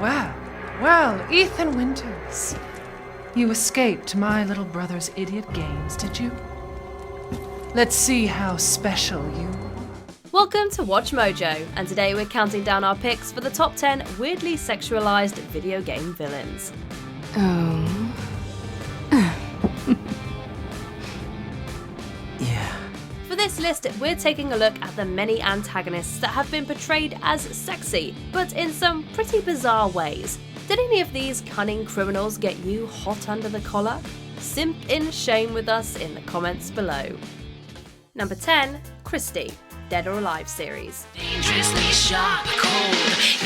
Well, well, Ethan Winters. You escaped my little brother's idiot games, did you? Let's see how special you are. Welcome to Watch Mojo, and today we're counting down our picks for the top 10 weirdly sexualized video game villains. Oh. Yeah. For this list, we're taking a look at the many antagonists that have been portrayed as sexy, but in some pretty bizarre ways. Did any of these cunning criminals get you hot under the collar? Simp in shame with us in the comments below. Number 10, Christie, Dead or Alive series. Dangerously sharp, cold,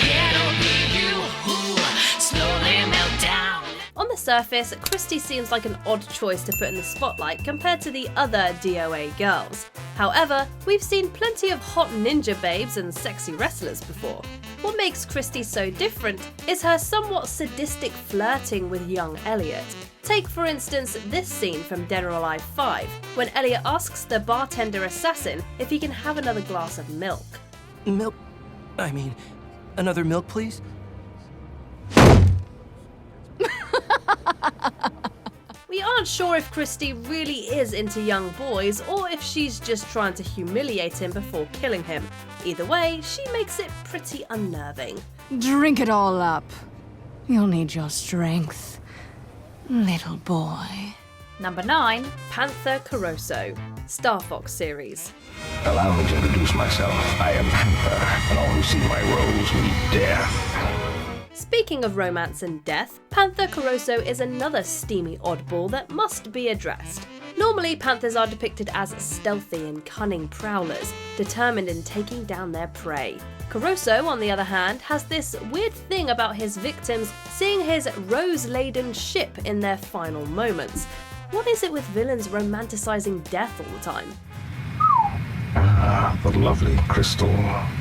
yet only you who slowly melt down. On the surface, Christie seems like an odd choice to put in the spotlight compared to the other DOA girls. However, we've seen plenty of hot ninja babes and sexy wrestlers before. What makes Christie so different is her somewhat sadistic flirting with young Elliot. Take for instance this scene from Dead or Alive 5, when Elliot asks the bartender assassin if he can have another glass of milk. Another milk, please? We aren't sure if Christie really is into young boys or if she's just trying to humiliate him before killing him. Either way, she makes it pretty unnerving. Drink it all up. You'll need your strength, little boy. Number 9, Panther Caroso, Star Fox series. Allow me to introduce myself. I am Panther, and all who see my roles meet death. Speaking of romance and death, Panther Caroso is another steamy oddball that must be addressed. Normally, panthers are depicted as stealthy and cunning prowlers, determined in taking down their prey. Caroso, on the other hand, has this weird thing about his victims seeing his rose-laden ship in their final moments. What is it with villains romanticizing death all the time? Ah, the lovely crystal.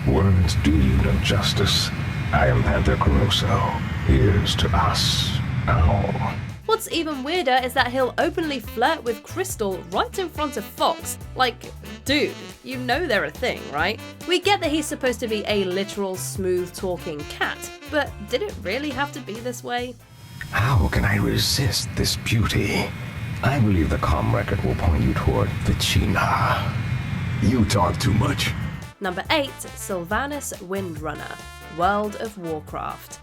Words do you no justice. I am Panther Caroso. Here's to us. Ow. What's even weirder is that he'll openly flirt with Crystal right in front of Fox. Like, dude, you know they're a thing, right? We get that he's supposed to be a literal smooth-talking cat, but did it really have to be this way? How can I resist this beauty? I believe the comm record will point you toward Vicina. You talk too much. Number 8, Sylvanas Windrunner, World of Warcraft.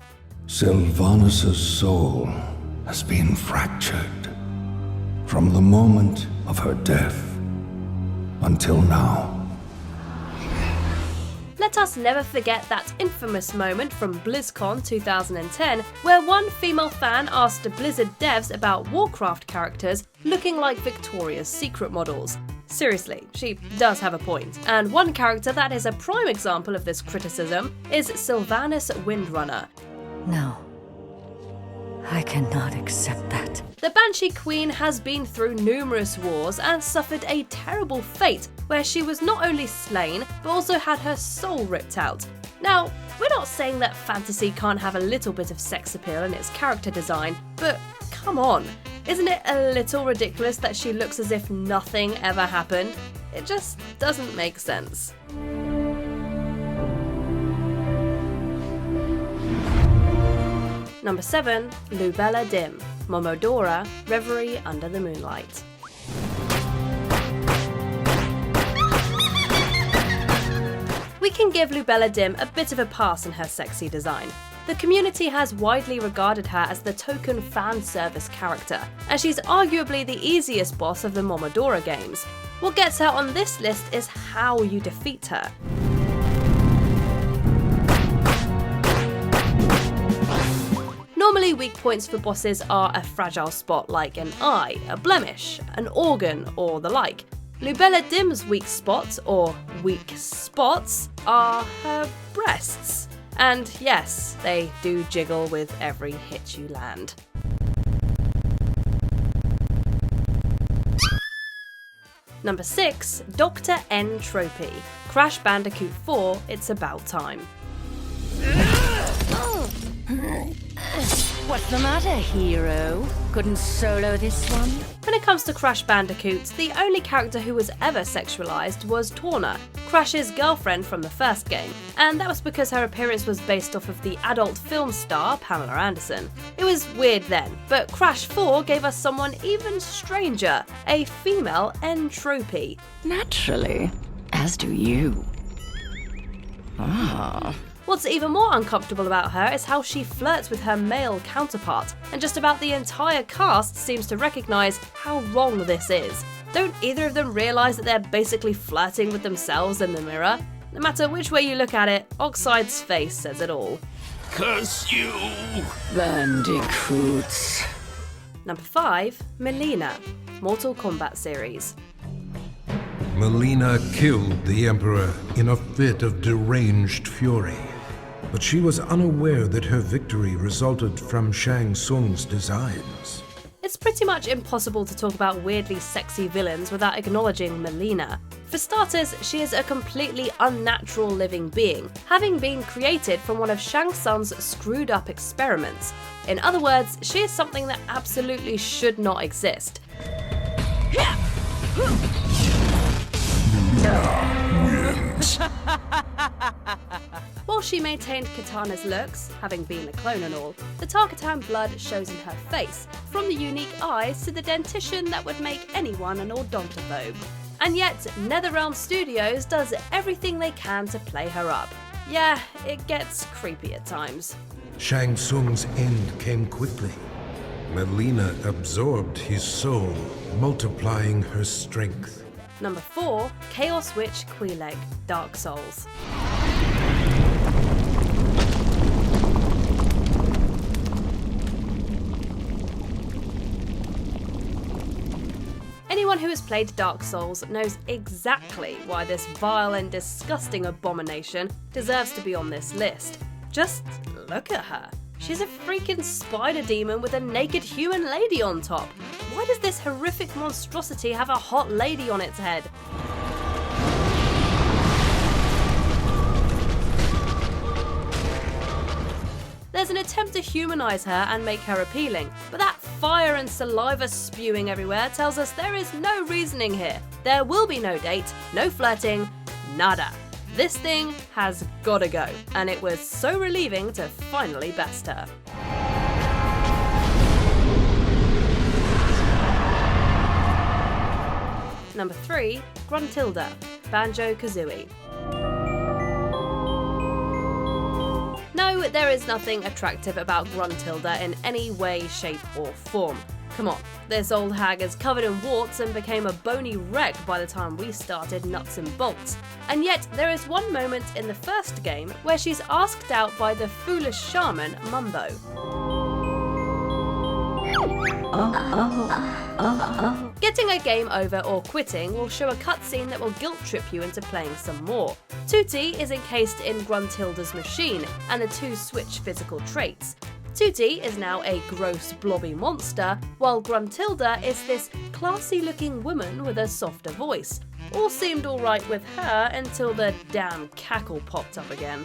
Sylvanus' soul has been fractured from the moment of her death until now. Let us never forget that infamous moment from BlizzCon 2010 where one female fan asked Blizzard devs about Warcraft characters looking like Victoria's Secret models. Seriously, she does have a point, and one character that is a prime example of this criticism is Sylvanas Windrunner. No. I cannot accept that. The Banshee Queen has been through numerous wars and suffered a terrible fate where she was not only slain, but also had her soul ripped out. Now, we're not saying that fantasy can't have a little bit of sex appeal in its character design, but come on, isn't it a little ridiculous that she looks as if nothing ever happened? It just doesn't make sense. Number 7, Lubella Dim, Momodora, Reverie Under the Moonlight. We can give Lubella Dim a bit of a pass in her sexy design. The community has widely regarded her as the token fan service character, and she's arguably the easiest boss of the Momodora games. What gets her on this list is how you defeat her. Normally, weak points for bosses are a fragile spot like an eye, a blemish, an organ, or the like. Lubella Dim's weak spots, or weak spots, are her breasts. And yes, they do jiggle with every hit you land. Number 6, Dr. N. Tropy, Crash Bandicoot 4, It's About Time. What's the matter, hero? Couldn't solo this one? When it comes to Crash Bandicoot, the only character who was ever sexualized was Torna, Crash's girlfriend from the first game, and that was because her appearance was based off of the adult film star Pamela Anderson. It was weird then, but Crash 4 gave us someone even stranger, a female entropy. Naturally, as do you. What's even more uncomfortable about her is how she flirts with her male counterpart, and just about the entire cast seems to recognise how wrong this is. Don't either of them realise that they're basically flirting with themselves in the mirror? No matter which way you look at it, Oxide's face says it all. Curse you! Bandicoots. Number 5, Mileena, Mortal Kombat series. Mileena killed the Emperor in a fit of deranged fury, but she was unaware that her victory resulted from Shang Tsung's designs. It's pretty much impossible to talk about weirdly sexy villains without acknowledging Mileena. For starters, she is a completely unnatural living being, having been created from one of Shang Tsung's screwed up experiments. In other words, she is something that absolutely should not exist. While she maintained Kitana's looks, having been a clone and all, the Tarkatan blood shows in her face, from the unique eyes to the dentition that would make anyone an odontophobe. And yet, NetherRealm Studios does everything they can to play her up. Yeah, it gets creepy at times. Shang Tsung's end came quickly. Mileena absorbed his soul, multiplying her strength. Number 4, Chaos Witch Queeleg, Dark Souls. Anyone who has played Dark Souls knows exactly why this vile and disgusting abomination deserves to be on this list. Just look at her. She's a freaking spider demon with a naked human lady on top. Why does this horrific monstrosity have a hot lady on its head? There's an attempt to humanize her and make her appealing, but that fire and saliva spewing everywhere tells us there is no reasoning here. There will be no date, no flirting, nada. This thing has gotta go, and it was so relieving to finally best her. Number 3, Gruntilda, Banjo-Kazooie. No, there is nothing attractive about Gruntilda in any way, shape or form. Come on, this old hag is covered in warts and became a bony wreck by the time we started Nuts and Bolts. And yet, there is one moment in the first game where she's asked out by the foolish shaman, Mumbo. Getting a game over or quitting will show a cutscene that will guilt trip you into playing some more. Tooty is encased in Gruntilda's machine, and the two switch physical traits. Tooty is now a gross blobby monster, while Gruntilda is this classy looking woman with a softer voice. All seemed alright with her until the damn cackle popped up again.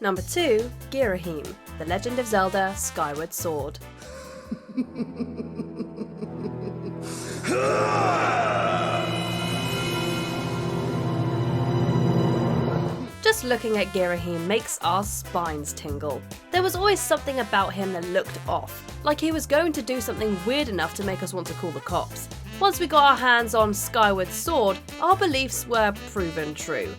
Number 2, Ghirahim, The Legend of Zelda, Skyward Sword. Just looking at Ghirahim makes our spines tingle. There was always something about him that looked off, like he was going to do something weird enough to make us want to call the cops. Once we got our hands on Skyward Sword, our beliefs were proven true.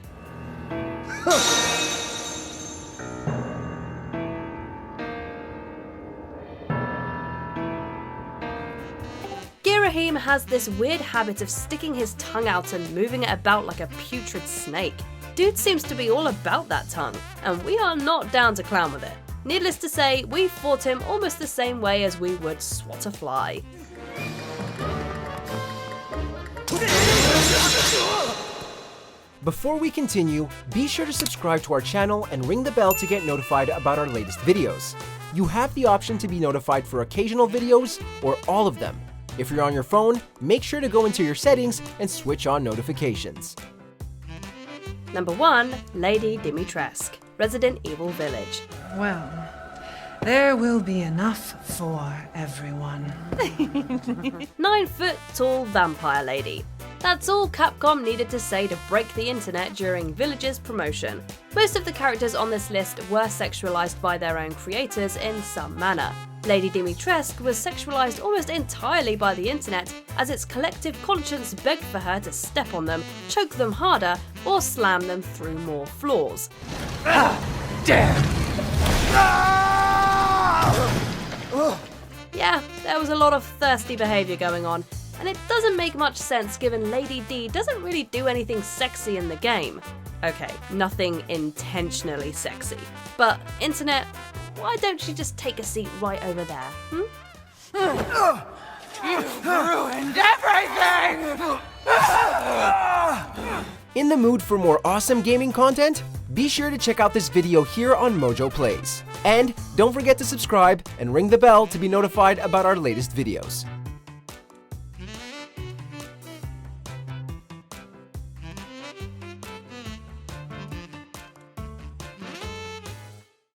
Ghirahim has this weird habit of sticking his tongue out and moving it about like a putrid snake. Dude seems to be all about that tongue, and we are not down to clown with it. Needless to say, we fought him almost the same way as we would swat a fly. Before we continue, be sure to subscribe to our channel and ring the bell to get notified about our latest videos. You have the option to be notified for occasional videos or all of them. If you're on your phone, make sure to go into your settings and switch on notifications. Number 1, Lady Dimitrescu, Resident Evil Village. Well, there will be enough for everyone. 9-foot-tall vampire lady. That's all Capcom needed to say to break the internet during Village's promotion. Most of the characters on this list were sexualized by their own creators in some manner. Lady Dimitrescu was sexualized almost entirely by the internet, as its collective conscience begged for her to step on them, choke them harder, or slam them through more floors. Yeah, there was a lot of thirsty behaviour going on, and it doesn't make much sense given Lady D doesn't really do anything sexy in the game. Okay, nothing intentionally sexy. But internet, why don't you just take a seat right over there, You've ruined everything! In the mood for more awesome gaming content? Be sure to check out this video here on Mojo Plays. And don't forget to subscribe and ring the bell to be notified about our latest videos.